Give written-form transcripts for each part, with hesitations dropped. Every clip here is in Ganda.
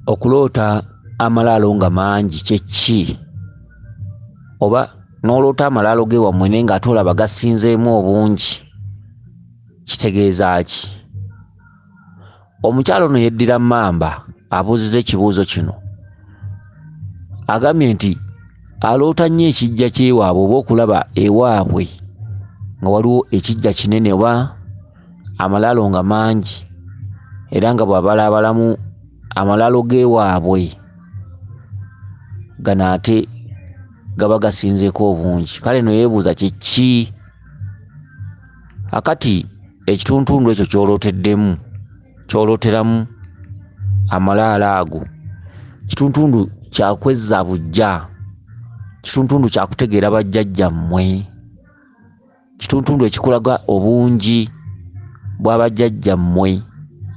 Okuloota amalaalo nga mangi kyeki? Oba n'oloota amalaalo ge wammwe naye ng'ate olaba gasinzeemu obungi, kitegeeza ki? Omukyala ono yeddira mmamba abuuziza ekibuuzo kino. Agambye nti aloota nnyo ekijja ky'ewaabwe oba okulaba ewaabwe nga waliwo ekijja kinene oba amalaalo nga mangi, era nga bw'abalaabalamu amalaalo g'ewaabwe gano ate gaba gasinzeeko obungi. Kale no yeebuuza kiki? Akati ekituntundu ekyo ky'olooteramu amalaalo ago, kituntundu kyakwezza buggya, kituntundu kyakutegeera bajjajjammwe, kituntundu ekikulaga obungi bwa bajjajjammwe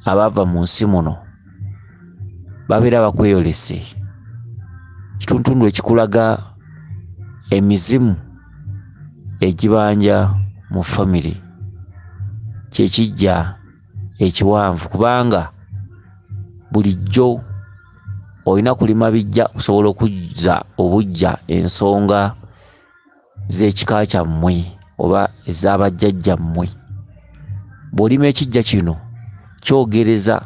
abaava mu nsi muno babeera bakweyolese, kituntundu ekikulaga emizimu egibanja mu famire, kyekijja ekiwanvu, kubanga bulijjo olina kulima bijja okusobola okuzza obuggya ensonga z'ekika kyammwe oba ez'abajjajjammwe. Bw'olima ekijja kino kyogereza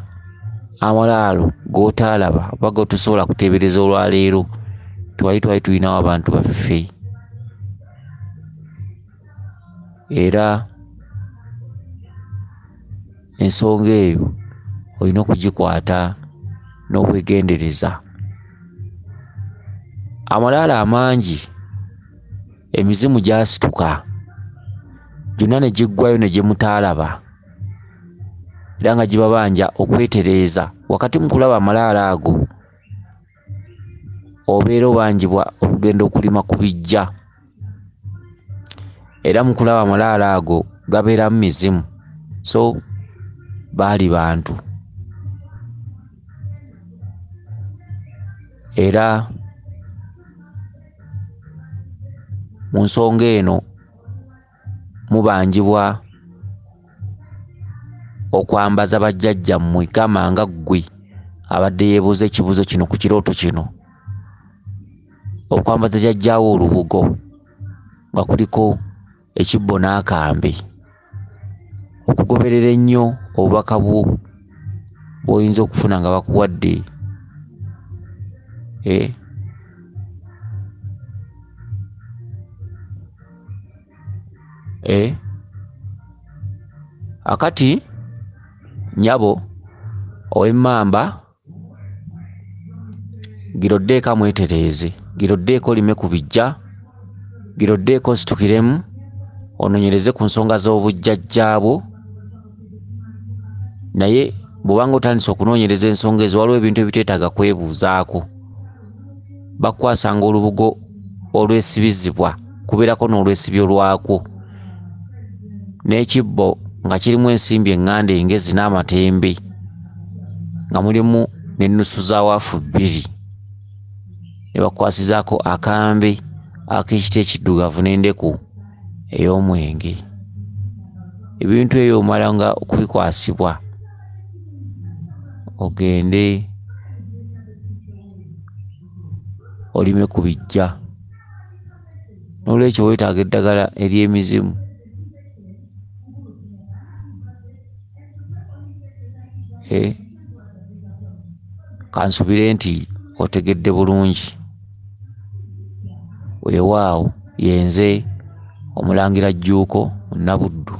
amalaalo g'otaalaba oba g'otosobola kuteebereza olwaleero twali tulinawo abantu baffe, era ensonga eyo olina okugikwata n'obwegendereza. Amalaalo amangi emizimu gyasituka gyonna ne giggwayo ne gye mutaalaba, era nga gibabanja okwetereeza. Wakati mu kulaba amalaalo ago obeera obanjibwa okugenda okulima ku bijja, era mu kulaba amalaalo ago gabeeramu mizimu, so baali bantu. Era mu nsonga eno mubanjibwa okwambaza bajjajjammwe. Gamba nga ggwe abadde yeebuuza ekibuuzo kino ku kirooto kino, okwambaza jjajjaawo olubugo nga kuliko ekibbo n'akambe, okugoberera ennyo obubaka bw'oyinza okufuna nga bakuwadde akati nyabo ow'emmamba giroddeeka mwetereeze, giroddeeka olime ku bijja, giroddeeka ositukiremu onoonyereze ku nsonga z'obujjajjaabwo. Naye bw'obanga otandise okunoonyereza ensonga ezo, waliwo ebintu ebiteetaaga kwebuuzaako. Bakwasanga olubugo olwesibizibwa, kubeerako n'olwesibyo lwakwo, n'ekibbo nga kirimu ensimbi eŋŋanda engezi n'amatembe, nga mulimu n'ennusu za waafu 2, ne bakwasizaako akambe ak'ekiti ekiddugavu n'endeku ey'omwenge. Ebintu ebyo omala nga okubikwasibwa, ogende olime ku bijja. N'olwekyo weetaaga eddagala ery'emizimu. Kansubire nti otegedde bulungi. Weewaawo yenze Omulangira Jjuuko Munnabuddu.